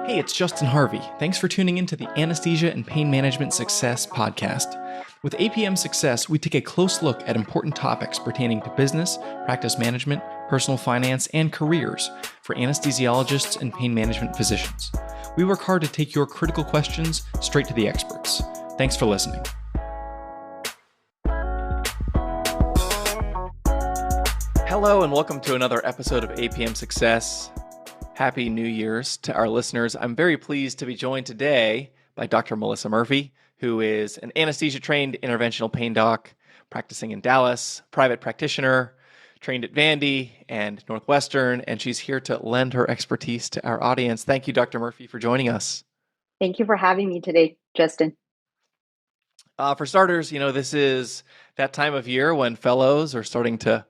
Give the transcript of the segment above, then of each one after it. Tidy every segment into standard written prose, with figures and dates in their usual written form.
Hey, it's Justin Harvey. Thanks for tuning into the Anesthesia and Pain Management Success podcast. With APM Success, we take a close look at important topics pertaining to business, practice management, personal finance, and careers for anesthesiologists and pain management physicians. We work hard to take your critical questions straight to the experts. Thanks for listening. Hello, and welcome to another episode of APM Success. Happy New Year's to our listeners. I'm very pleased to be joined today by Dr. Melissa Murphy, who is an anesthesia-trained interventional pain doc practicing in Dallas, private practitioner, trained at Vandy and Northwestern, and she's here to lend her expertise to our audience. Thank you, Dr. Murphy, for joining us. Thank you for having me today, Justin. For starters, this is that time of year when fellows are starting to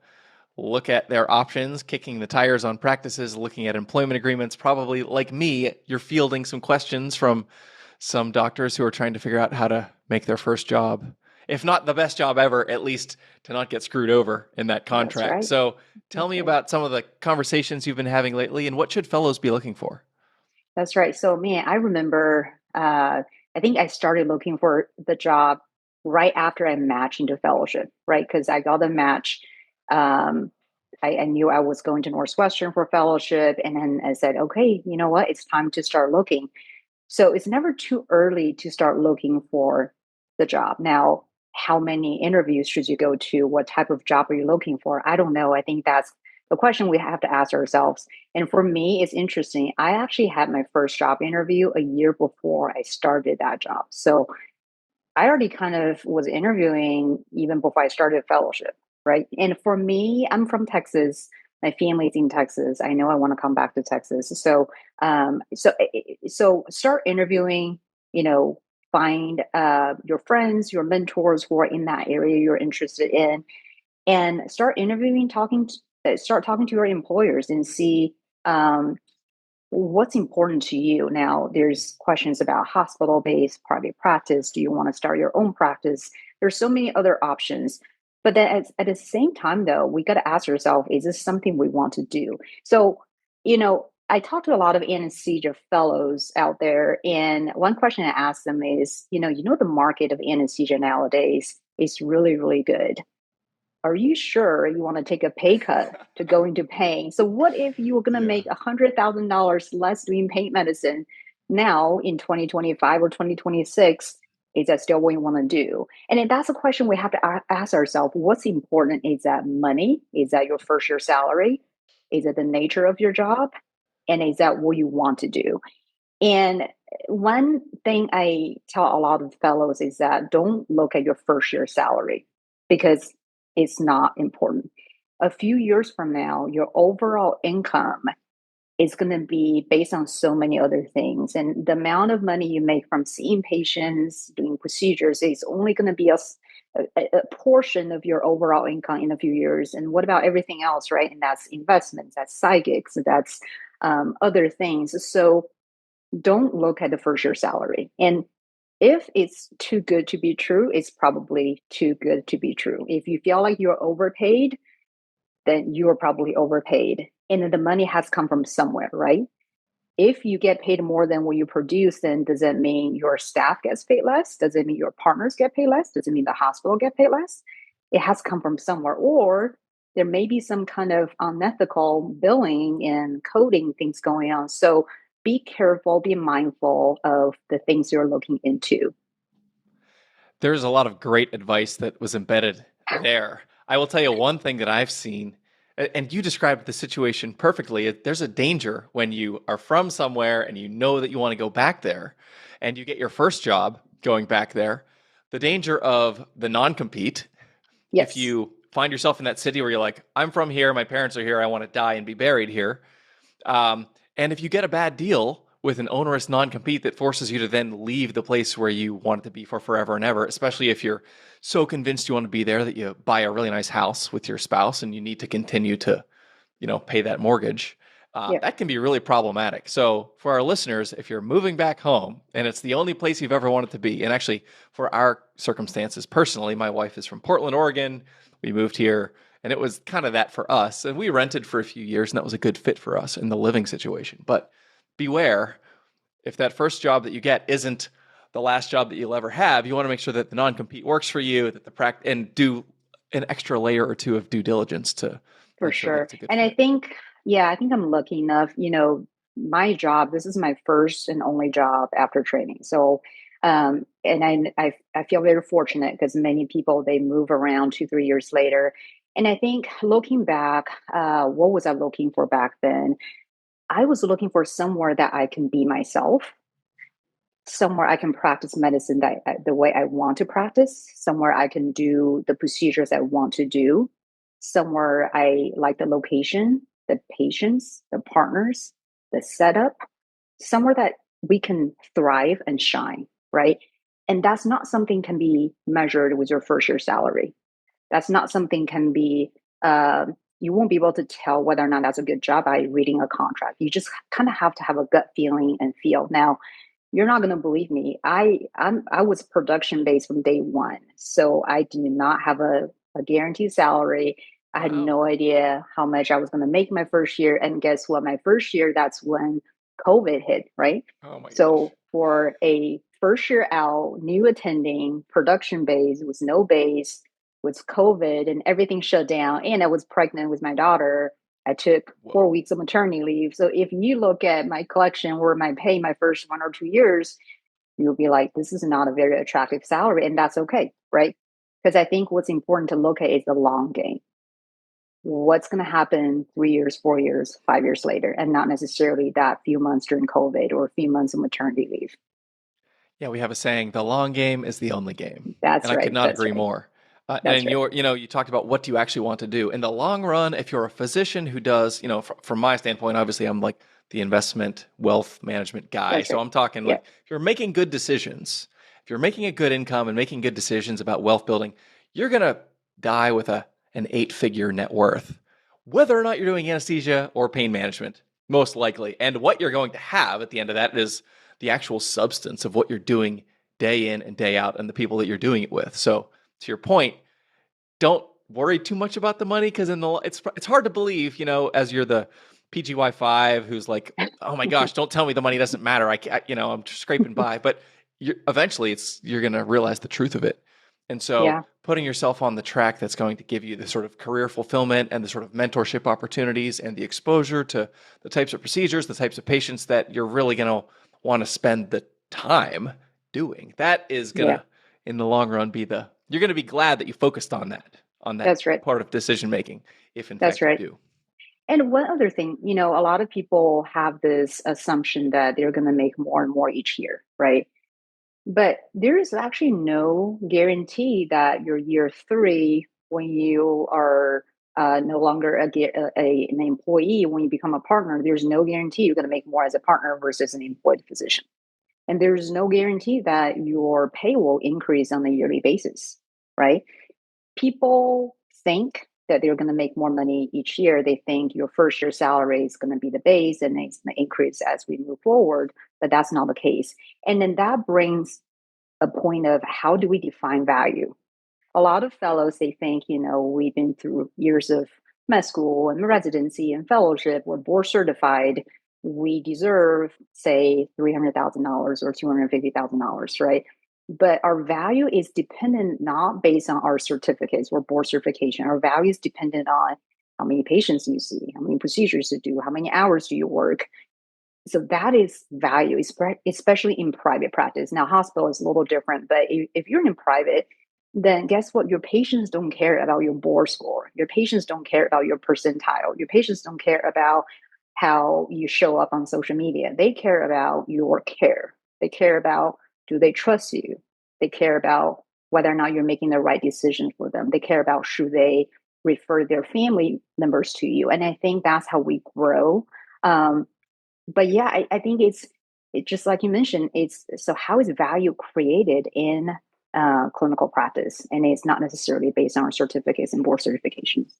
look at their options, kicking the tires on practices, looking at employment agreements. Probably like me, you're fielding some questions from some doctors who are trying to figure out how to make their first job, if not the best job ever, at least to not get screwed over in that contract. Right. So tell me about some of the conversations you've been having lately and what should fellows be looking for? That's right. So I remember, I think I started looking for the job right after I matched into fellowship, right? Because I got the match. I knew I was going to Northwestern for fellowship. And then I said, okay, you know what? It's time to start looking. So it's never too early to start looking for the job. Now, how many interviews should you go to? What type of job are you looking for? I don't know. I think that's the question we have to ask ourselves. And for me, it's interesting. I actually had my first job interview a year before I started that job. So I already kind of was interviewing even before I started fellowship, right? And for me, I'm from Texas. My family's in Texas. I know I want to come back to Texas. So start interviewing. Find your friends, your mentors who are in that area you're interested in, and start interviewing. Start talking to your employers and see what's important to you. Now, there's questions about hospital-based private practice. Do you want to start your own practice? There's so many other options. But then at the same time, though, we got to ask ourselves, is this something we want to do? So, I talk to a lot of anesthesia fellows out there. And one question I ask them is, the market of anesthesia nowadays is really, really good. Are you sure you want to take a pay cut to go into pain? So what if you were going to make $100,000 less doing pain medicine now in 2025 or 2026? Is that still what you want to do? And that's a question we have to ask ourselves. What's important? Is that money? Is that your first year salary? Is it the nature of your job? And is that what you want to do? And one thing I tell a lot of fellows is that don't look at your first year salary because it's not important. A few years from now, your overall income is going to be based on so many other things. And the amount of money you make from seeing patients, doing procedures is only going to be a portion of your overall income in a few years. And what about everything else, right? And that's investments, that's side gigs, that's other things. So don't look at the first year salary. And if it's too good to be true, it's probably too good to be true. If you feel like you're overpaid, then you're probably overpaid. And then the money has come from somewhere, right? If you get paid more than what you produce, then does that mean your staff gets paid less? Does it mean your partners get paid less? Does it mean the hospital get paid less? It has come from somewhere. Or there may be some kind of unethical billing and coding things going on. So be careful, be mindful of the things you're looking into. There's a lot of great advice that was embedded there. I will tell you one thing that I've seen, and you described the situation perfectly. There's a danger when you are from somewhere and you know that you want to go back there and you get your first job going back there. The danger of the non-compete. Yes. If you find yourself in that city where you're like, I'm from here, my parents are here, I want to die and be buried here. And if you get a bad deal with an onerous non-compete that forces you to then leave the place where you want it to be for forever and ever, especially if you're so convinced you want to be there that you buy a really nice house with your spouse and you need to continue to, pay that mortgage, that can be really problematic. So for our listeners, if you're moving back home and it's the only place you've ever wanted to be, and actually for our circumstances personally, my wife is from Portland, Oregon. We moved here. And it was kind of that for us. And we rented for a few years, and that was a good fit for us in the living situation. But beware, if that first job that you get isn't the last job that you'll ever have, you want to make sure that the non-compete works for you, that and do an extra layer or two of due diligence to For make sure that sure. it's a good And I fit. think, yeah, I think I'm lucky enough, my job, this is my first and only job after training. So, and I feel very fortunate because many people, they move around 2, 3 years later. And I think looking back, what was I looking for back then? I was looking for somewhere that I can be myself, somewhere I can practice medicine the way I want to practice, somewhere I can do the procedures I want to do, somewhere I like the location, the patients, the partners, the setup, somewhere that we can thrive and shine, right? And that's not something can be measured with your first year salary. That's not something can be you won't be able to tell whether or not that's a good job by reading a contract. You just kind of have to have a gut feeling and feel. Now, you're not going to believe me. I was production based from day one, so I did not have a guaranteed salary. I had Wow. no idea how much I was going to make my first year, and guess what? My first year, that's when COVID hit, right? Oh my gosh. So for a first year out, new attending, production base with no base, with COVID and everything shut down, and I was pregnant with my daughter. I took Whoa. 4 weeks of maternity leave. So if you look at my collection or my pay my first 1 or 2 years, you'll be like, this is not a very attractive salary. And that's okay, right? Because I think what's important to look at is the long game. What's going to happen 3 years, 4 years, 5 years later, and not necessarily that few months during COVID or a few months of maternity leave. Yeah, we have a saying, the long game is the only game. And That's I could right. not That's agree right. more. That's And right. you talked about what do you actually want to do. In the long run, if you're a physician who does, from my standpoint, obviously I'm like the investment wealth management guy. That's So right. I'm talking Yeah. like if you're making good decisions, if you're making a good income and making good decisions about wealth building, you're going to die with an 8-figure net worth, whether or not you're doing anesthesia or pain management, most likely. And what you're going to have at the end of that is the actual substance of what you're doing day in and day out and the people that you're doing it with. So to your point, don't worry too much about the money because it's hard to believe, as you're the PGY5 who's like, oh my gosh, don't tell me the money doesn't matter. I'm just scraping by, but eventually you're going to realize the truth of it. And so Yeah. putting yourself on the track that's going to give you the sort of career fulfillment and the sort of mentorship opportunities and the exposure to the types of procedures, the types of patients that you're really going to want to spend the time doing. That is going Yeah. to, in the long run, you're going to be glad that you focused on that That's right. part of decision making, if in That's fact you right. do. And one other thing, a lot of people have this assumption that they're going to make more and more each year, right? But there is actually no guarantee that your year three, when you are no longer an employee, when you become a partner, there's no guarantee you're going to make more as a partner versus an employed physician. And there's no guarantee that your pay will increase on a yearly basis, right? People think that they're going to make more money each year. They think your first year salary is going to be the base and it's going to increase as we move forward, but that's not the case. And then that brings a point of how do we define value? A lot of fellows, they think, we've been through years of med school and residency and fellowship, we're board certified, we deserve, say, $300,000 or $250,000, right? But our value is dependent not based on our certificates or board certification. Our value is dependent on how many patients you see, how many procedures you do, how many hours do you work. So that is value, especially in private practice. Now, hospital is a little different, but if you're in private, then guess what? Your patients don't care about your board score. Your patients don't care about your percentile. Your patients don't care about how you show up on social media. They care about your care. They care about, do they trust you? They care about whether or not you're making the right decision for them. They care about, should they refer their family members to you? And I think that's how we grow. But yeah, I think it just like you mentioned, it's so how is value created in clinical practice, and it's not necessarily based on our certificates and board certifications.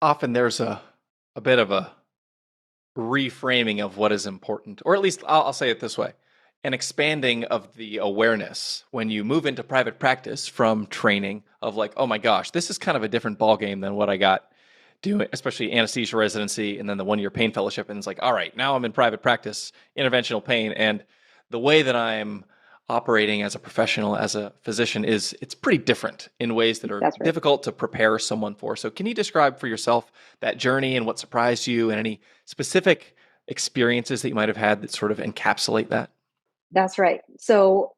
Often there's a bit of a reframing of what is important, or at least I'll say it this way, an expanding of the awareness when you move into private practice from training of like, oh my gosh, this is kind of a different ball game than what I got doing, especially anesthesia residency and then the 1 year pain fellowship. And it's like, all right, now I'm in private practice, interventional pain. And the way that I'm operating as a professional, as a physician, it's pretty different in ways that are That's right. difficult to prepare someone for. So can you describe for yourself that journey and what surprised you and any specific experiences that you might have had that sort of encapsulate that? That's right. So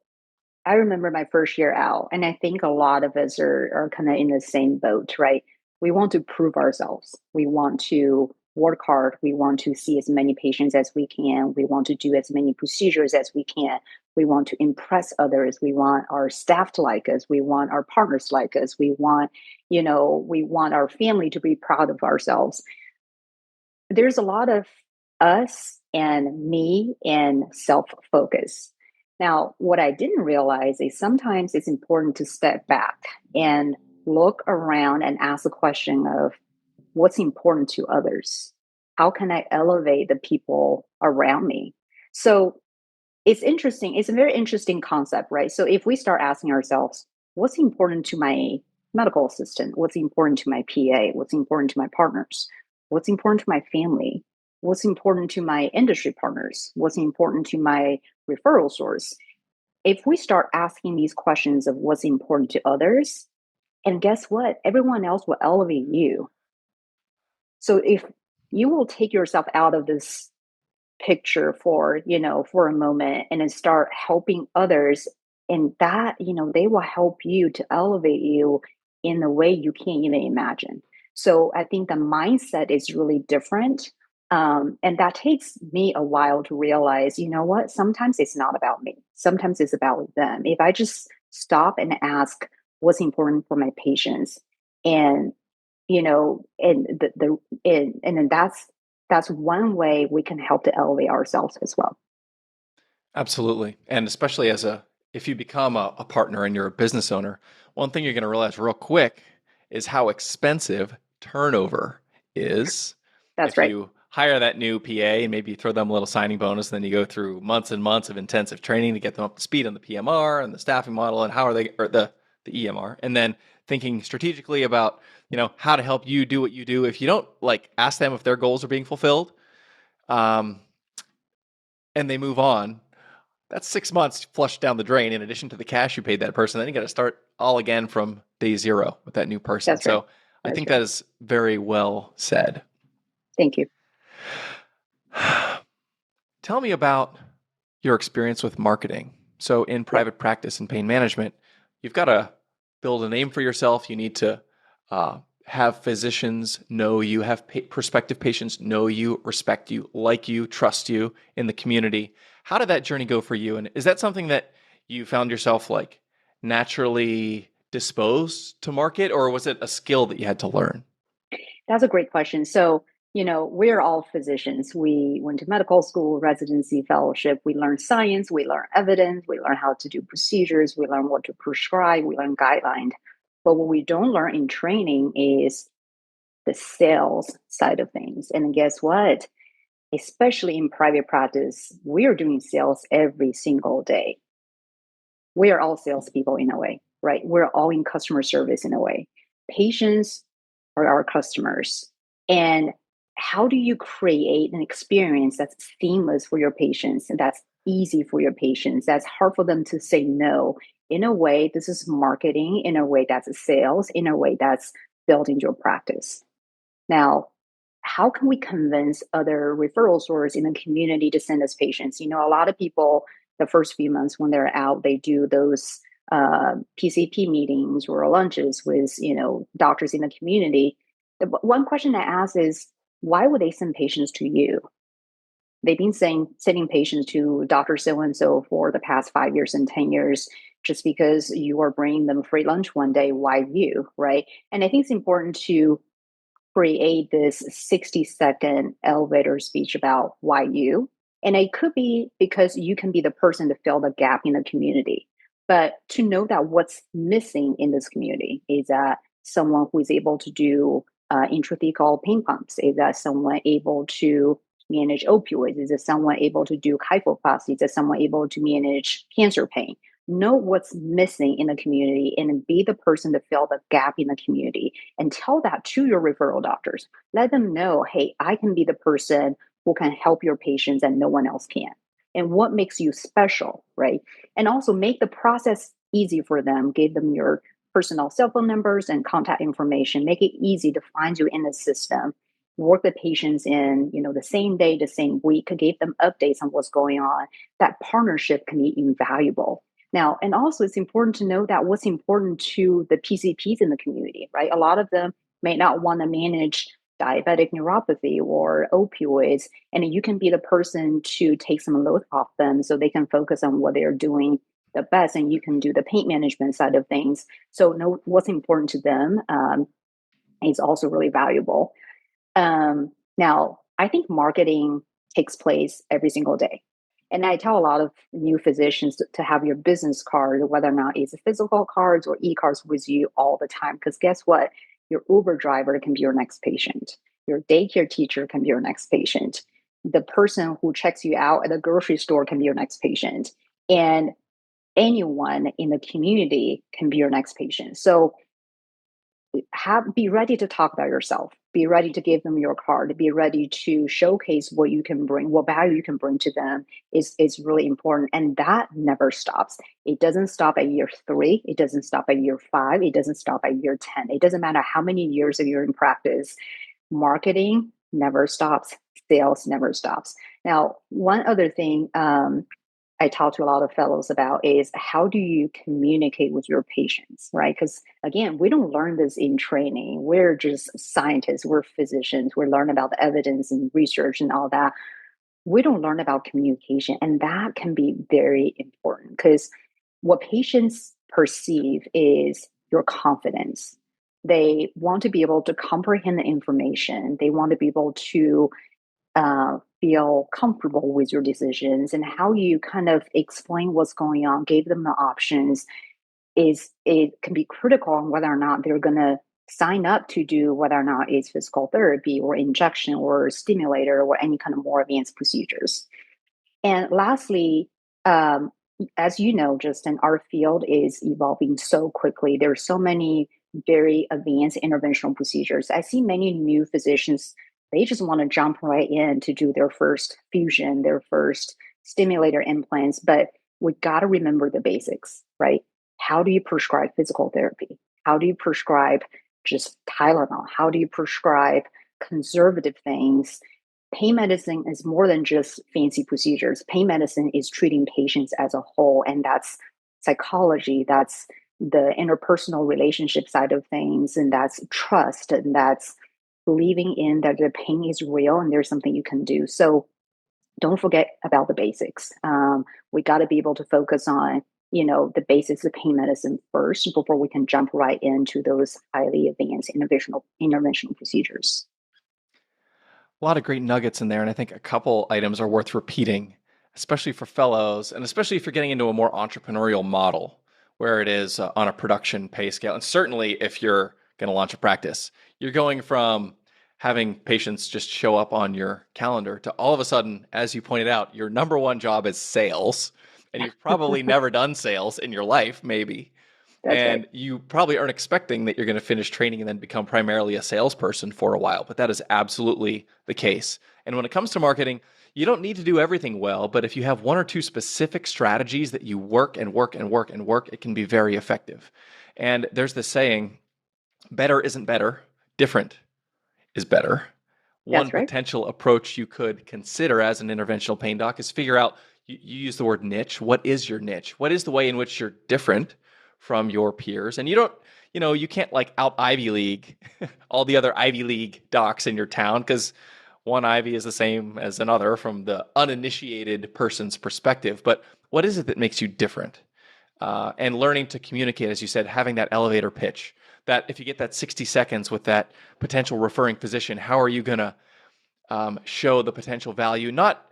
I remember my first year out, and I think a lot of us are kind of in the same boat, right? We want to prove ourselves. We want to work hard. We want to see as many patients as we can. We want to do as many procedures as we can. We want to impress others. We want our staff to like us. We want our partners to like us. We want our family to be proud of ourselves. There's a lot of us and me and self focus. Now, what I didn't realize is sometimes it's important to step back and look around and ask the question of what's important to others? How can I elevate the people around me? So it's interesting. It's a very interesting concept, right? So if we start asking ourselves, what's important to my medical assistant? What's important to my PA? What's important to my partners? What's important to my family? What's important to my industry partners? What's important to my referral source? If we start asking these questions of what's important to others, and guess what? Everyone else will elevate you. So if you will take yourself out of this picture for a moment and then start helping others, and that they will help you to elevate you in a way you can't even imagine. So I think the mindset is really different, and that takes me a while to realize, you know what, sometimes it's not about me, sometimes it's about them. If I just stop and ask what's important for my patients, and and then that's one way we can help to elevate ourselves as well. Absolutely. And especially if you become a partner and you're a business owner, one thing you're going to realize real quick is how expensive turnover is. That's If right. you hire that new PA and maybe you throw them a little signing bonus, then you go through months and months of intensive training to get them up to speed on the PMR and the staffing model and how are they, or the EMR, and then thinking strategically about, how to help you do what you do. If you don't like ask them if their goals are being fulfilled, um, and they move on, that's 6 months flushed down the drain in addition to the cash you paid that person. Then you got to start all again from day zero with that new person. That's right. So I That's think right. that is very well said. Thank you. Tell me about your experience with marketing. So in Yeah. private practice and pain management, you've got to build a name for yourself. You need to have physicians know you, have prospective patients know you, respect you, like you, trust you in the community. How did that journey go for you? And is that something that you found yourself like naturally disposed to market, or was it a skill that you had to learn? That's a great question. So, we're all physicians. We went to medical school, residency, fellowship. We learn science, we learn evidence, we learn how to do procedures, we learn what to prescribe, we learn guidelines. But what we don't learn in training is the sales side of things. And guess what? Especially in private practice, we are doing sales every single day. We are all salespeople in a way, right? We're all in customer service in a way. Patients are our customers. And how do you create an experience that's seamless for your patients and that's easy for your patients, that's hard for them to say no? In a way, this is marketing, in a way, that's sales, in a way, that's building your practice. Now, how can we convince other referral sources in the community to send us patients? A lot of people, the first few months when they're out, they do those PCP meetings or lunches with, doctors in the community. The one question I ask is, why would they send patients to you? They've been sending patients to Dr. So and so for the past 5 years and 10 years just because you are bringing them free lunch one day. Why you, right? And I think it's important to create this 60-second elevator speech about why you. And it could be because you can be the person to fill the gap in the community. But to know that what's missing in this community is that someone who is able to do intrathecal pain pumps, is that someone able to manage opioids, is that someone able to do kyphoplasty, is that someone able to manage cancer pain. know what's missing in the community and be the person to fill the gap in the community and tell that to your referral doctors. Let them know, hey, I can be the person who can help your patients and no one else can. And what makes you special, right? And also make the process easy for them. Give them your personal cell phone numbers and contact information. Make it easy to find you in the system. Work the patients in, the same day, the same week, give them updates on what's going on. That partnership can be invaluable. Now, and also it's important to know that what's important to the PCPs in the community, right? A lot of them may not want to manage diabetic neuropathy or opioids, and you can be the person to take some load off them so they can focus on what they're doing the best, and you can do the pain management side of things. So know what's important to them is also really valuable. Now, I think marketing takes place every single day. And I tell a lot of new physicians to have your business card, whether or not it's physical cards or e-cards, with you all the time. Because guess what? Your Uber driver can be your next patient. Your daycare teacher can be your next patient. The person who checks you out at the grocery store can be your next patient. And anyone in the community can be your next patient. So be ready to talk about yourself, be ready to give them your card, be ready to showcase what you can bring, what value you can bring to them is really important. And that never stops. It doesn't stop at year 3, it doesn't stop at year 5, it doesn't stop at year 10. It doesn't matter how many years you're in practice. Marketing never stops, sales never stops. Now, one other thing I talk to a lot of fellows about is how do you communicate with your patients, right? Because again, we don't learn this in training. We're just scientists, we're physicians, we learn about the evidence and research and all that. We don't learn about communication, and that can be very important because what patients perceive is your confidence. They want to be able to comprehend the information. They want to be able to feel comfortable with your decisions, and how you kind of explain what's going on, gave them the options, is it can be critical on whether or not they're going to sign up to do whether or not it's physical therapy or injection or stimulator or any kind of more advanced procedures. And lastly, as you know, Justin, our field is evolving so quickly. There are so many very advanced interventional procedures. I see many new physicians, they just want to jump right in to do their first fusion, their first stimulator implants, but we got to remember the basics, right? How do you prescribe physical therapy? How do you prescribe just Tylenol? How do you prescribe conservative things? Pain medicine is more than just fancy procedures. Pain medicine is treating patients as a whole, and that's psychology, that's the interpersonal relationship side of things, and that's trust, and that's believing in that the pain is real and there's something you can do. So don't forget about the basics. We got to be able to focus on, the basics of pain medicine first before we can jump right into those highly advanced interventional procedures. A lot of great nuggets in there, and I think a couple items are worth repeating, especially for fellows, and especially if you're getting into a more entrepreneurial model where it is on a production pay scale. And certainly if you're going to launch a practice, you're going from having patients just show up on your calendar to all of a sudden, as you pointed out, your number one job is sales. And you've probably never done sales in your life, maybe. That's right. And you probably aren't expecting that you're going to finish training and then become primarily a salesperson for a while, but that is absolutely the case. And when it comes to marketing, you don't need to do everything well, but if you have one or two specific strategies that you work and work and work and work, it can be very effective. And there's this saying, better isn't better, different is better. One That's right. potential approach you could consider as an interventional pain doc is figure out, you use the word niche. What is your niche? What is the way in which you're different from your peers? And you can't like out Ivy League all the other Ivy League docs in your town, because one Ivy is the same as another from the uninitiated person's perspective. But what is it that makes you different? And learning to communicate, as you said, having that elevator pitch, that if you get that 60 seconds with that potential referring physician, how are you going to show the potential value? Not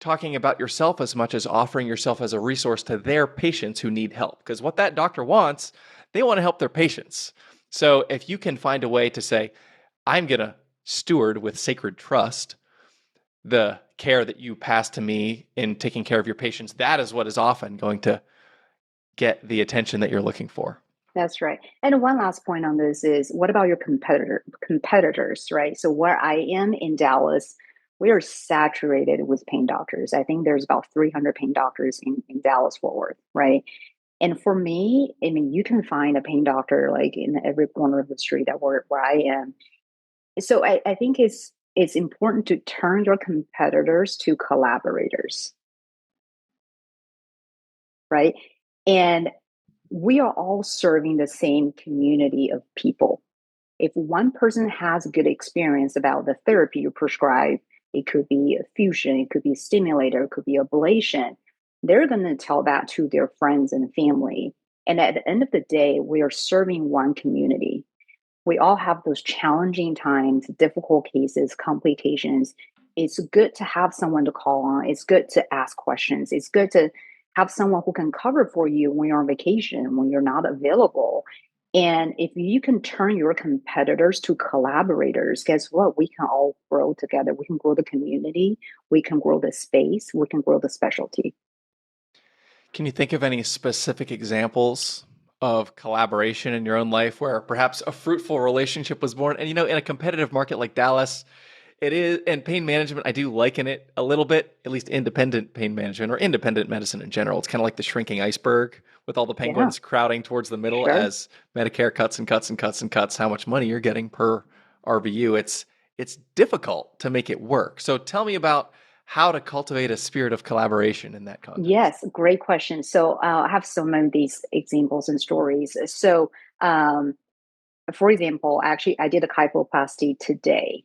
talking about yourself as much as offering yourself as a resource to their patients who need help. Because what that doctor wants, they want to help their patients. So if you can find a way to say, I'm going to steward with sacred trust the care that you pass to me in taking care of your patients, that is what is often going to get the attention that you're looking for. That's right. And one last point on this is what about your competitors, right? So where I am in Dallas, we are saturated with pain doctors. I think there's about 300 pain doctors in Dallas Fort Worth, right? And for me, I mean, you can find a pain doctor like in every corner of the street that where I am. So I think it's important to turn your competitors to collaborators, right? And we are all serving the same community of people. If one person has a good experience about the therapy you prescribe, it could be a fusion, it could be a stimulator, it could be ablation, they're going to tell that to their friends and family. And at the end of the day, we are serving one community. We all have those challenging times, difficult cases, complications. It's good to have someone to call on. It's good to ask questions. It's good to have someone who can cover for you when you're on vacation, when you're not available. And if you can turn your competitors to collaborators, guess what? We can all grow together. We can grow the community. We can grow the space. We can grow the specialty. Can you think of any specific examples of collaboration in your own life where perhaps a fruitful relationship was born? And in a competitive market like Dallas, it is, and pain management, I do liken it a little bit, at least independent pain management or independent medicine in general. It's kind of like the shrinking iceberg with all the Yeah, penguins crowding towards the middle sure. as Medicare cuts and cuts and cuts and cuts how much money you're getting per RVU. It's difficult to make it work. So tell me about how to cultivate a spirit of collaboration in that context. Yes, great question. So I have so many of these examples and stories. So, for example, actually, I did a kyphoplasty today.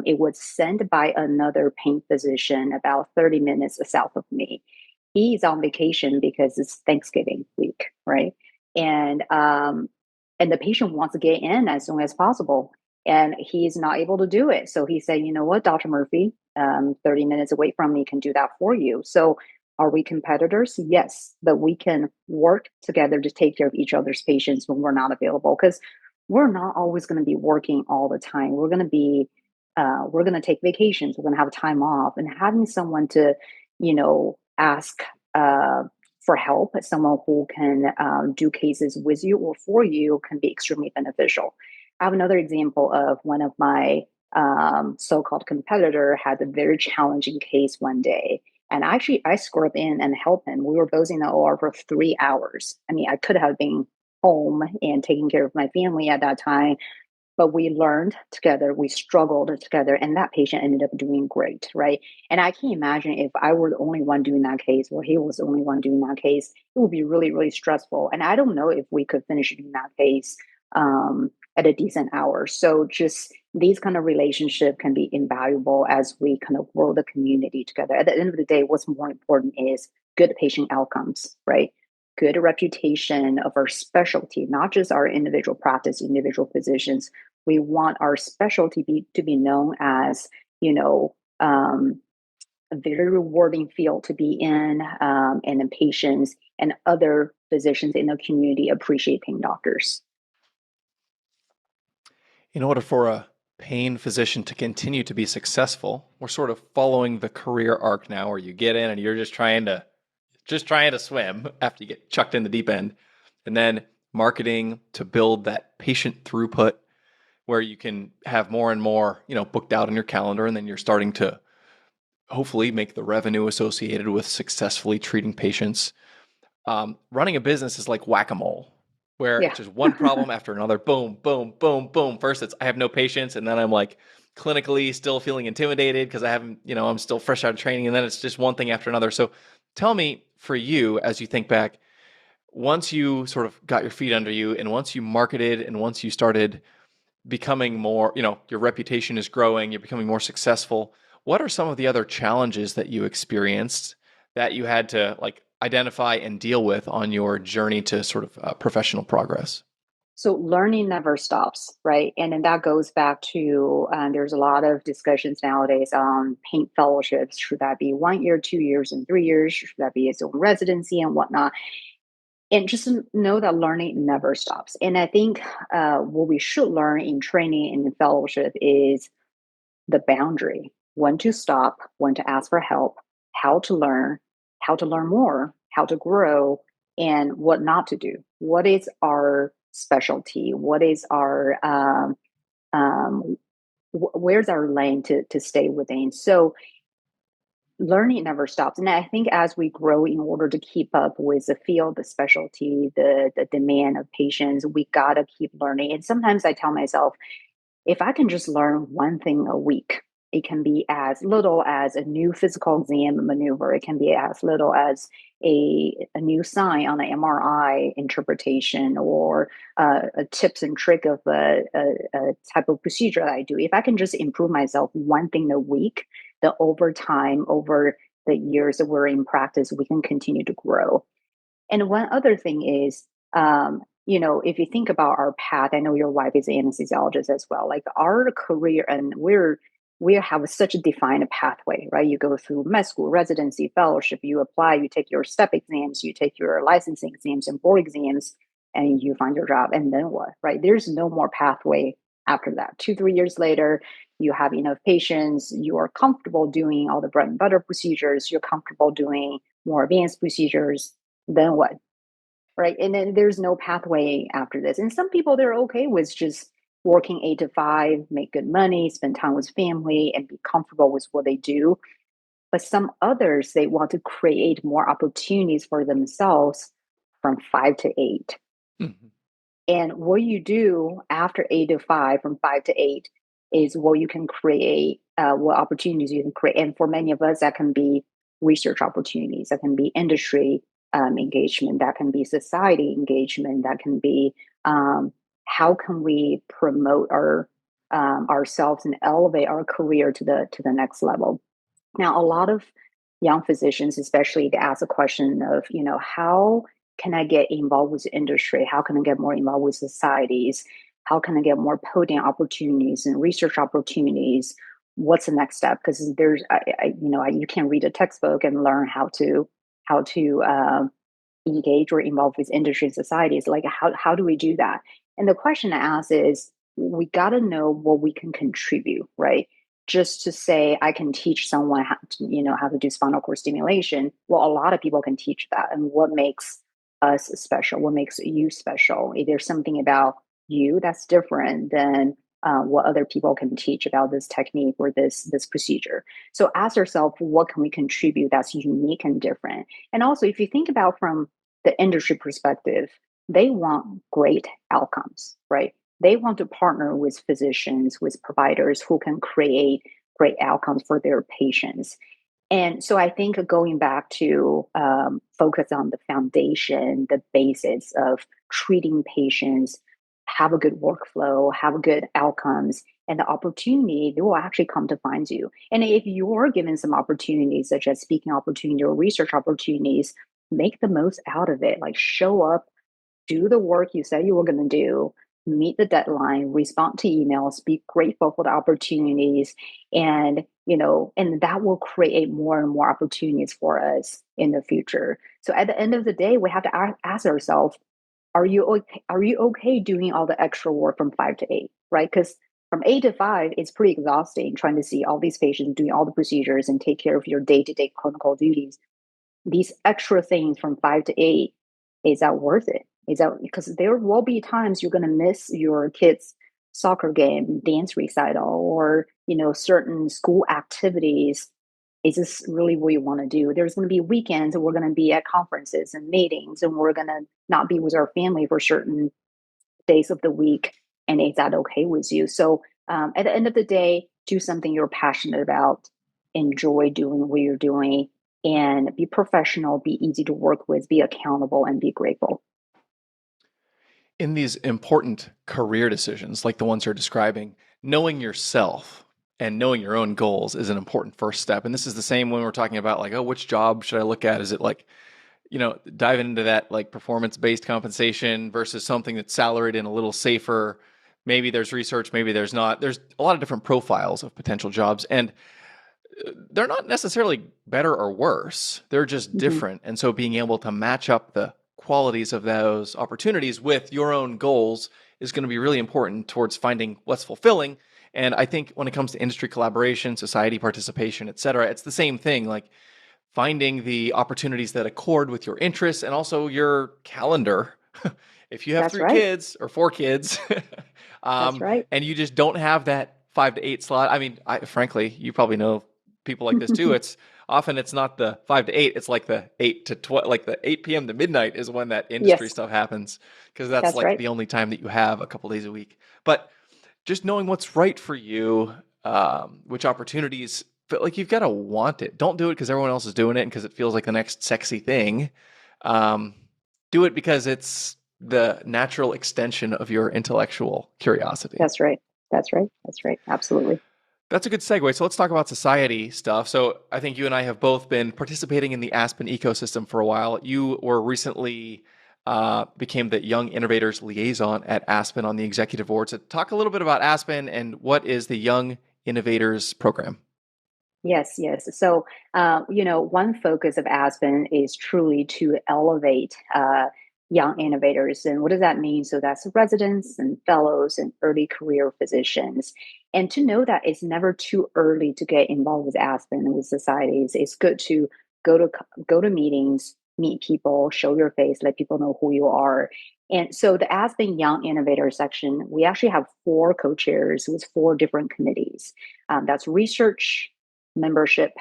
It was sent by another pain physician about 30 minutes south of me. He's on vacation because it's Thanksgiving week, right? And um, and the patient wants to get in as soon as possible, and he is not able to do it. So he said, "You know what, Dr. Murphy, 30 minutes away from me can do that for you." So are we competitors? Yes, but we can work together to take care of each other's patients when we're not available because we're not always going to be working all the time. We're going to take vacations. We're going to have time off, and having someone to, ask for help, someone who can do cases with you or for you can be extremely beneficial. I have another example of one of my so-called competitor had a very challenging case one day. And actually, I scrubbed in and helped him. We were both in the OR for 3 hours. I mean, I could have been home and taking care of my family at that time. But we learned together, we struggled together, and that patient ended up doing great, right? And I can imagine if I were the only one doing that case, or he was the only one doing that case, it would be really, really stressful. And I don't know if we could finish doing that case at a decent hour. So just these kind of relationship can be invaluable as we kind of grow the community together. At the end of the day, what's more important is good patient outcomes, right? Good reputation of our specialty, not just our individual practice, individual physicians. We want our specialty to be known as, a very rewarding field to be in, and the patients and other physicians in the community appreciate pain doctors. In order for a pain physician to continue to be successful, we're sort of following the career arc now where you get in and you're just trying to swim after you get chucked in the deep end, and then marketing to build that patient throughput where you can have more and more, booked out on your calendar, and then you're starting to hopefully make the revenue associated with successfully treating patients. Running a business is like whack-a-mole, where Yeah. it's just one problem after another. Boom, boom, boom, boom. First, it's I have no patience, and then I'm like clinically still feeling intimidated because I haven't, I'm still fresh out of training, and then it's just one thing after another. So, tell me, for you, as you think back, once you sort of got your feet under you, and once you marketed, and once you started becoming more, your reputation is growing, you're becoming more successful. What are some of the other challenges that you experienced that you had to like identify and deal with on your journey to sort of professional progress? So learning never stops, right? And then that goes back to there's a lot of discussions nowadays on paint fellowships. Should that be 1 year, 2 years, and 3 years? Should that be its own residency and whatnot? And just know that learning never stops. And I think what we should learn in training and in fellowship is the boundary, when to stop, when to ask for help, how to learn more, how to grow, and what not to do. What is our specialty? What is our um, where's our lane to stay within? So learning never stops. And I think as we grow, in order to keep up with the field, the specialty, the demand of patients, we gotta keep learning. And sometimes I tell myself, if I can just learn one thing a week, it can be as little as a new physical exam maneuver. It can be as little as a new sign on an MRI interpretation, or a tips and trick of a type of procedure that I do. If I can just improve myself one thing a week, then over time, over the years that we're in practice, we can continue to grow. And one other thing is, if you think about our path, I know your wife is an anesthesiologist as well. Like our career, and we have such a defined pathway, right? You go through med school, residency, fellowship, you apply, you take your step exams, you take your licensing exams and board exams, and you find your job. And then what, right? There's no more pathway after that. 2, 3 years later, you have enough patients, you are comfortable doing all the bread and butter procedures, you're comfortable doing more advanced procedures, then what? Right. And then there's no pathway after this. And some people, they're okay with just working 8 to 5, make good money, spend time with family, and be comfortable with what they do. But some others, they want to create more opportunities for themselves from 5 to 8. Mhm. And what you do after 8 to 5, from 5 to 8, is what you can create, what opportunities you can create. And for many of us, that can be research opportunities, that can be industry engagement, that can be society engagement, that can be how can we promote ourselves and elevate our career to the next level. Now, a lot of young physicians, especially, they ask a question of, how can I get involved with the industry? How can I get more involved with societies? How can I get more potent opportunities and research opportunities? What's the next step? Because you can't read a textbook and learn how to engage or involve with industry and societies. Like, how do we do that? And the question I ask is, we got to know what we can contribute, right? Just to say I can teach someone how to do spinal cord stimulation. Well, a lot of people can teach that. And what makes us special? What makes you special? If there's something about you that's different than what other people can teach about this technique or this procedure. So ask yourself, what can we contribute that's unique and different? And also, if you think about from the industry perspective, they want great outcomes, right? They want to partner with physicians, with providers who can create great outcomes for their patients. And so I think going back to focus on the foundation, the basis of treating patients, have a good workflow, have good outcomes, and the opportunity, they will actually come to find you. And if you're given some opportunities, such as speaking opportunity or research opportunities, make the most out of it. Like, show up, do the work you said you were going to do, meet the deadline, respond to emails, be grateful for the opportunities, and that will create more and more opportunities for us in the future. So at the end of the day, we have to ask ourselves, are you okay? Are you okay doing all the extra work from 5 to 8, right? Because from 8 to 5, it's pretty exhausting trying to see all these patients, doing all the procedures, and take care of your day-to-day clinical duties. These extra things from 5 to 8, is that worth it? Is that, because there will be times you're going to miss your kids' soccer game, dance recital, or certain school activities. Is this really what you want to do? There's going to be weekends and we're going to be at conferences and meetings, and we're going to not be with our family for certain days of the week. And is that okay with you? So at the end of the day, do something you're passionate about, enjoy doing what you're doing, and be professional, be easy to work with, be accountable, and be grateful. In these important career decisions, like the ones you're describing, knowing yourself and knowing your own goals is an important first step. And this is the same when we're talking about, like, oh, which job should I look at? Is it like, diving into that, like, performance-based compensation versus something that's salaried and a little safer? Maybe there's research, maybe there's not. There's a lot of different profiles of potential jobs, and they're not necessarily better or worse. They're just Mhm. different. And so being able to match up the qualities of those opportunities with your own goals is going to be really important towards finding what's fulfilling. And I think when it comes to industry collaboration, society participation, et cetera, it's the same thing. Like, finding the opportunities that accord with your interests and also your calendar. If you have That's three right. kids or four kids, That's right. and you just don't have that 5 to 8 slot, I mean, frankly, you probably know people like this too. It's not the 5 to 8; it's like the 8 to 12, like the 8 p.m. to midnight is when that industry Yes, stuff happens because that's that's like right. the only time that you have a couple days a week. But just knowing what's right for you, which opportunities, but like you've got to want it. Don't do it because everyone else is doing it and because it feels like the next sexy thing. Um, do it because it's the natural extension of your intellectual curiosity. That's right. That's right. That's right. Absolutely. That's a good segue. So let's talk about society stuff. So I think you and I have both been participating in the Aspen ecosystem for a while. You were recently became the Young Innovators Liaison at Aspen on the executive board. So talk a little bit about Aspen and what is the Young Innovators Program. Yes, yes. So, one focus of Aspen is truly to elevate young innovators. And what does that mean? So, that's residents and fellows and early career physicians. And to know that it's never too early to get involved with Aspen and with societies. It's good to go to go to meetings, meet people, show your face, let people know who you are. And so, the Aspen Young Innovator section, we actually have four co-chairs with four different committees. That's research, membership,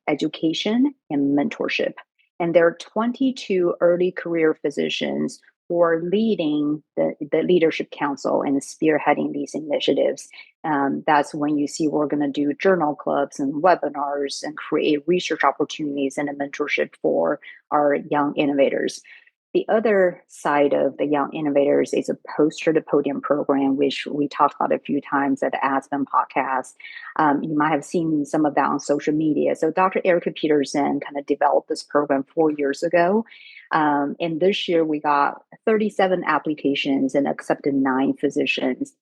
education, and mentorship. And there are 22 early career physicians who are leading the leadership council and spearheading these initiatives. That's when you see we're going to do journal clubs and webinars and create research opportunities and a mentorship for our young innovators. The other side of the Young Innovators is a poster to podium program, which we talked about a few times at the Aspen podcast. You might have seen some of that on social media. So Dr. Erica Peterson kind of developed this program 4 years ago. And this year we got 37 applications and accepted 9 physicians.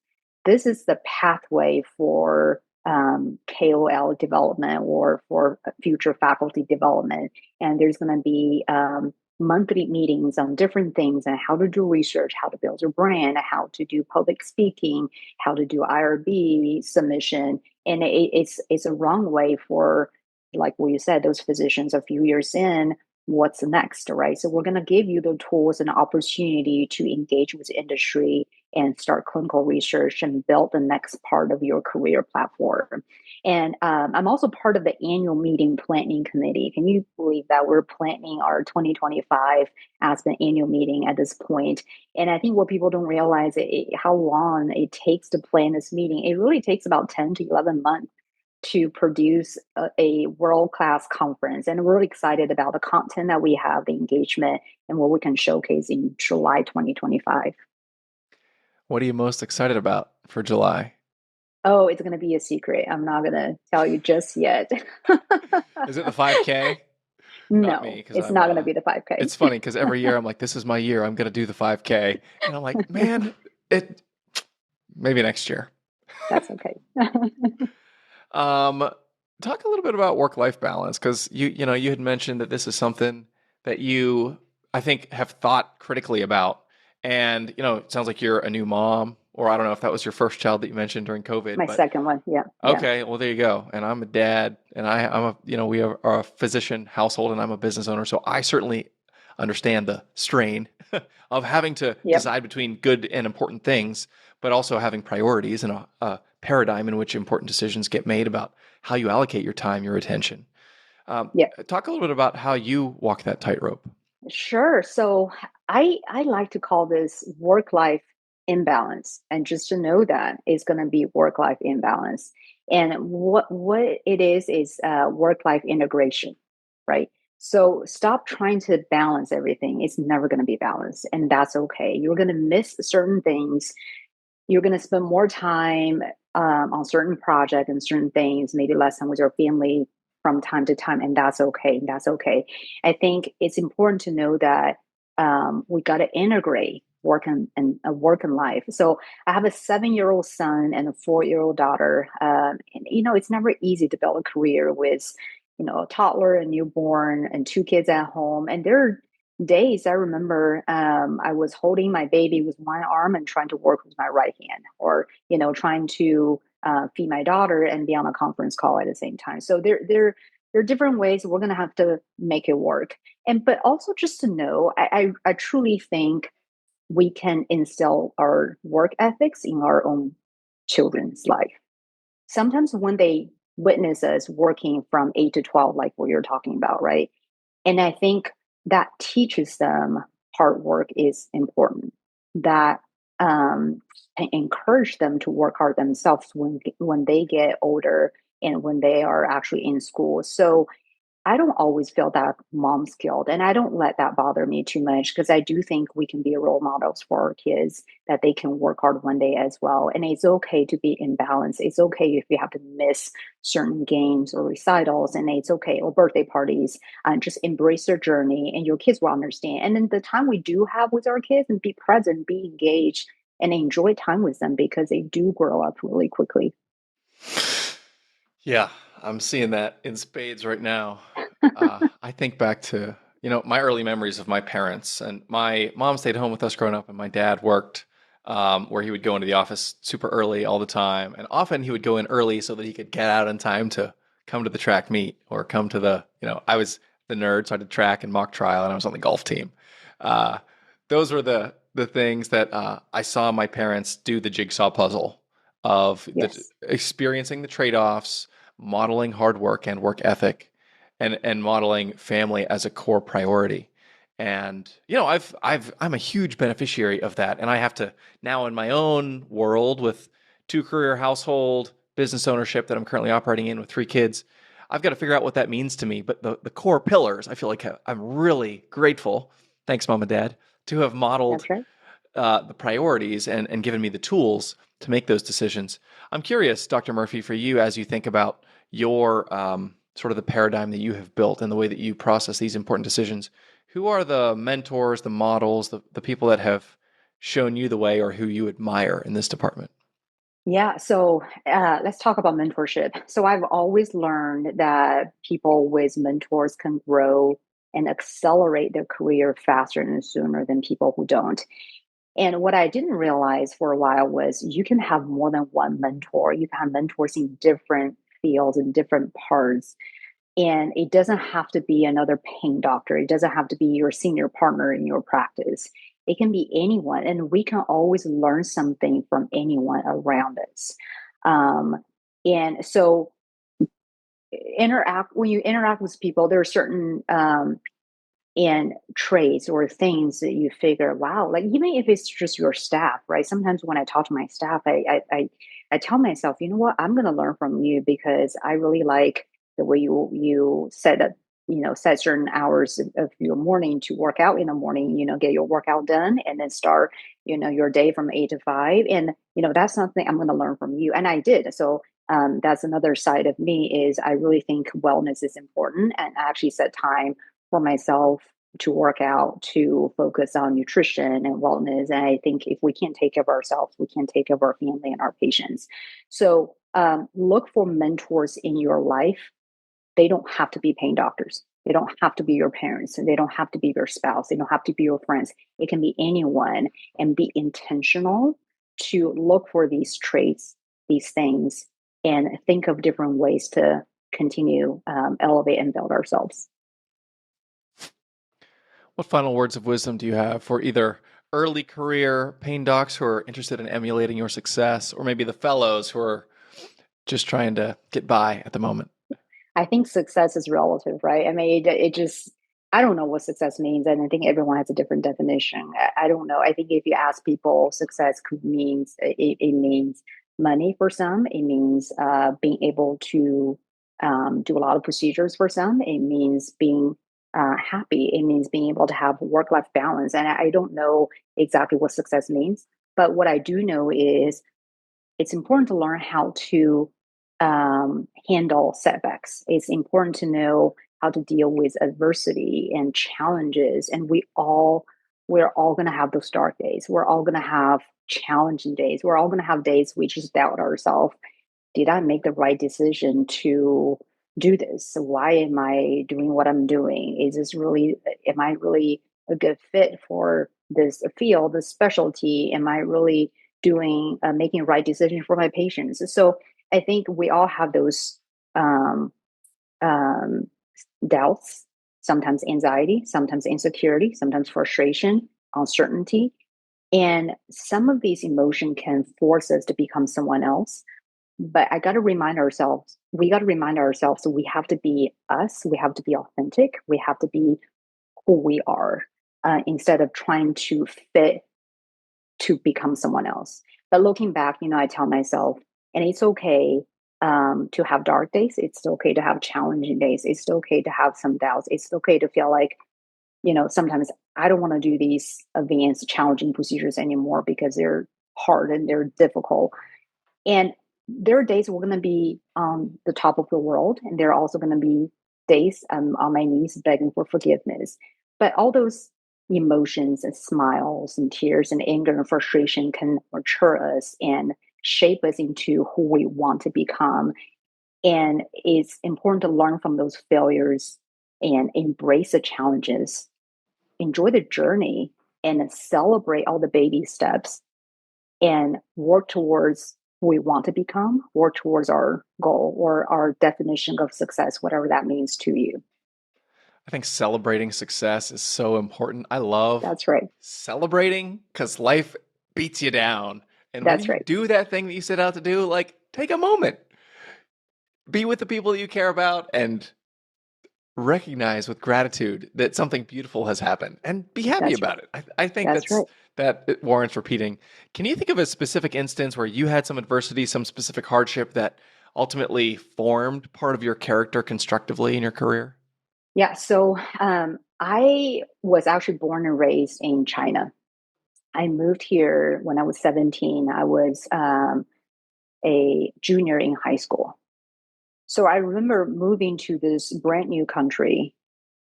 This is the pathway for KOL development or for future faculty development. And there's going to be monthly meetings on different things and how to do research, how to build your brand, how to do public speaking, how to do IRB submission. And it's a wrong way for, like what you said, those physicians a few years in, what's next, right? So we're going to give you the tools and opportunity to engage with industry and start clinical research and build the next part of your career platform. And I'm also part of the annual meeting planning committee. Can you believe that we're planning our 2025 Aspen annual meeting at this point? And I think what people don't realize how long it takes to plan this meeting. It really takes about 10 to 11 months to produce a world-class conference. And we're really excited about the content that we have, the engagement, and what we can showcase in July 2025. What are you most excited about for July? Oh, it's going to be a secret. I'm not going to tell you just yet. Is it the 5K? Not me, No, because it's not going to be the 5K. it's funny because every year I'm like, this is my year. I'm going to do the 5K. And I'm like, man, it maybe next year. That's okay. Um, talk a little bit about work-life balance because you had mentioned that this is something that you I think have thought critically about, and it sounds like you're a new mom, or I don't know if that was your first child that you mentioned during COVID, My but second one. Yeah. Yeah. okay, well there you go. And I'm a dad, and I'm a we are a physician household, and I'm a business owner, so I certainly understand the strain of having to Yep. decide between good and important things, but also having priorities and a paradigm in which important decisions get made about how you allocate your time, your attention. Yep. Talk a little bit about how you walk that tightrope. Sure. So I like to call this work life imbalance, and just to know that it's going to be work life imbalance. And what it is work life integration, right? So stop trying to balance everything. It's never going to be balanced, and that's okay. You're going to miss certain things. You're going to spend more time on certain projects and certain things, maybe less time with your family from time to time, and that's okay. That's okay. I think it's important to know that we got to integrate work and life. So I have a 7-year-old son and a 4-year-old daughter. And it's never easy to build a career with a toddler, a newborn, and 2 kids at home. And there are days I remember I was holding my baby with one arm and trying to work with my right hand, or trying to feed my daughter and be on a conference call at the same time. So there there are different ways we're going to have to make it work. And but also just to know, I truly think we can instill our work ethics in our own children's life. Sometimes when they witness us working from 8 to 12, like what you're talking about, right? And I think that teaches them hard work is important. That encourage them to work hard themselves when they get older and when they are actually in school. So I don't always feel that mom's guilt, and I don't let that bother me too much because I do think we can be role models for our kids that they can work hard one day as well. And it's okay to be in balance. It's okay if you have to miss certain games or recitals, and it's okay, or birthday parties, and just embrace their journey, and your kids will understand. And then the time we do have with our kids, and be present, be engaged, and enjoy time with them because they do grow up really quickly. Yeah, I'm seeing that in spades right now. I think back to, my early memories of my parents, and my mom stayed home with us growing up, and my dad worked where he would go into the office super early all the time. And often he would go in early so that he could get out in time to come to the track meet or come to I was the nerd, so I did track and mock trial, and I was on the golf team. Uh, those were the things that I saw my parents do the jigsaw puzzle of Yes, experiencing the trade-offs, modeling hard work and work ethic, and modeling family as a core priority. And I'm a huge beneficiary of that, and I have to now in my own world with two-career household, business ownership that I'm currently operating in with three kids. I've got to figure out what that means to me. But the core pillars, I feel like I'm really grateful. Thanks, mom and dad, to have modeled that's right. the priorities and given me the tools to make those decisions. I'm curious, Dr. Murphy, for you as you think about your sort of the paradigm that you have built and the way that you process these important decisions. Who are the mentors, the models, the people that have shown you the way or who you admire in this department? Yeah, so let's talk about mentorship. So I've always learned that people with mentors can grow and accelerate their career faster and sooner than people who don't. And what I didn't realize for a while was you can have more than one mentor. You can have mentors in different fields and different parts. And it doesn't have to be another pain doctor. It doesn't have to be your senior partner in your practice. It can be anyone. And we can always learn something from anyone around us. Um, and so interact when you interact with people, there are certain and traits or things that you figure, wow, like even if it's just your staff, right? Sometimes when I talk to my staff, I tell myself, you know what, I'm going to learn from you because I really like the way you set up, set certain hours of your morning to work out in the morning, get your workout done and then start, your day from 8 to 5. And, that's something I'm going to learn from you. And I did. So that's another side of me is I really think wellness is important and I actually set time for myself to work out, to focus on nutrition and wellness. And I think if we can't take care of ourselves, we can take care of our family and our patients. So look for mentors in your life. They don't have to be pain doctors. They don't have to be your parents. They don't have to be your spouse. They don't have to be your friends. It can be anyone and be intentional to look for these traits, these things, and think of different ways to continue elevate and build ourselves. What final words of wisdom do you have for either early career pain docs who are interested in emulating your success, or maybe the fellows who are just trying to get by at the moment? I think success is relative, right? I mean, it just, I don't know what success means. And I think everyone has a different definition. I don't know. I think if you ask people, success could means, it means money for some. It means being able to do a lot of procedures for some. It means being happy. It means being able to have work life balance. And I don't know exactly what success means. But what I do know is it's important to learn how to handle setbacks. It's important to know how to deal with adversity and challenges. And we're all going to have those dark days. We're all going to have challenging days. We're all going to have days we just doubt ourselves. Did I make the right decision to do this? Why am I doing what I'm doing? Am I really a good fit for this field, this specialty? Am I really doing, making the right decision for my patients? So I think we all have those um, doubts, sometimes anxiety, sometimes insecurity, sometimes frustration, uncertainty. And some of these emotions can force us to become someone else. But we got to remind ourselves that we have to be us, we have to be authentic, we have to be who we are instead of trying to fit to become someone else. But looking back, I tell myself, and it's okay to have dark days. It's okay to have challenging days. It's okay to have some doubts. It's okay to feel like, sometimes I don't want to do these advanced challenging procedures anymore because they're hard and they're difficult. And there are days we're going to be on the top of the world, and there are also going to be days on my knees begging for forgiveness. But all those emotions and smiles and tears and anger and frustration can mature us and shape us into who we want to become. And it's important to learn from those failures and embrace the challenges, enjoy the journey, and celebrate all the baby steps and work towards who we want to become, work towards our goal or our definition of success, whatever that means to you. I think celebrating success is so important. I love That's right. celebrating because life beats you down. And when That's you right. do that thing that you set out to do, like take a moment, be with the people that you care about, and recognize with gratitude that something beautiful has happened and be happy That's right. about it. I think That's right. that it warrants repeating. Can you think of a specific instance where you had some adversity, some specific hardship that ultimately formed part of your character constructively in your career? Yeah. So I was actually born and raised in China. I moved here when I was 17. I was a junior in high school. So I remember moving to this brand new country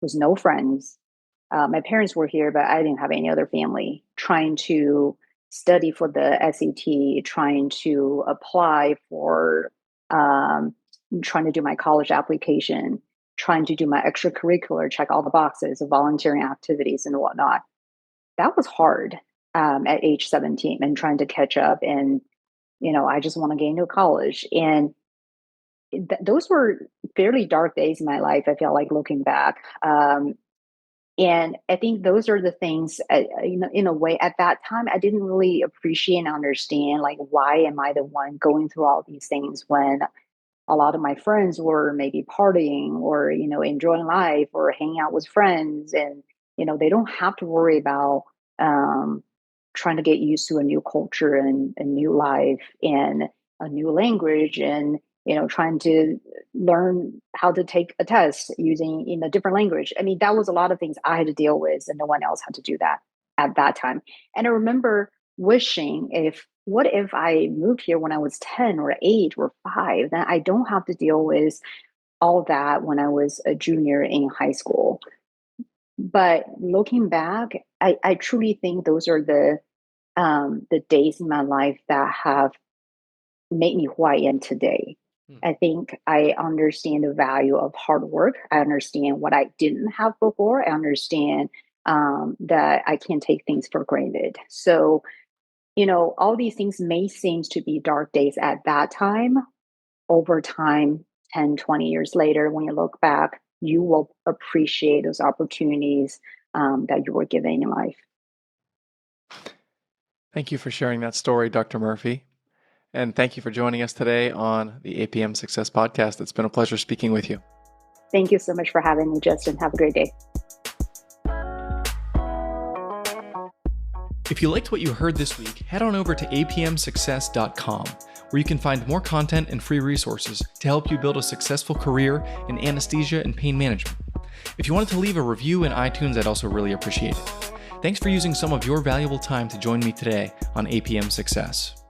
with no friends. My parents were here, but I didn't have any other family. Trying to study for the SAT, trying to apply for, trying to do my college application, trying to do my extracurricular, check all the boxes of volunteering activities and whatnot. That was hard at age 17 and trying to catch up. And, I just want to get into college. And those were fairly dark days in my life. I feel like looking back. And I think those are the things, in a way, at that time, I didn't really appreciate and understand, like, why am I the one going through all these things when a lot of my friends were maybe partying or, enjoying life or hanging out with friends. And, they don't have to worry about um, trying to get used to a new culture and a new life and a new language and, trying to learn how to take a test using in a different language. I mean, that was a lot of things I had to deal with, and no one else had to do that at that time. And I remember wishing what if I moved here when I was 10 or 8 or 5, then I don't have to deal with all that when I was a junior in high school. But looking back, I truly think those are the days in my life that have made me who I am today. Hmm. I think I understand the value of hard work. I understand what I didn't have before. I understand that I can't take things for granted. So, all these things may seem to be dark days at that time. Over time, 10, 20 years later, when you look back, you will appreciate those opportunities that you were given in life. Thank you for sharing that story, Dr. Murphy. And thank you for joining us today on the APM Success Podcast. It's been a pleasure speaking with you. Thank you so much for having me, Justin. Have a great day. If you liked what you heard this week, head on over to apmsuccess.com, where you can find more content and free resources to help you build a successful career in anesthesia and pain management. If you wanted to leave a review in iTunes, I'd also really appreciate it. Thanks for using some of your valuable time to join me today on APM Success.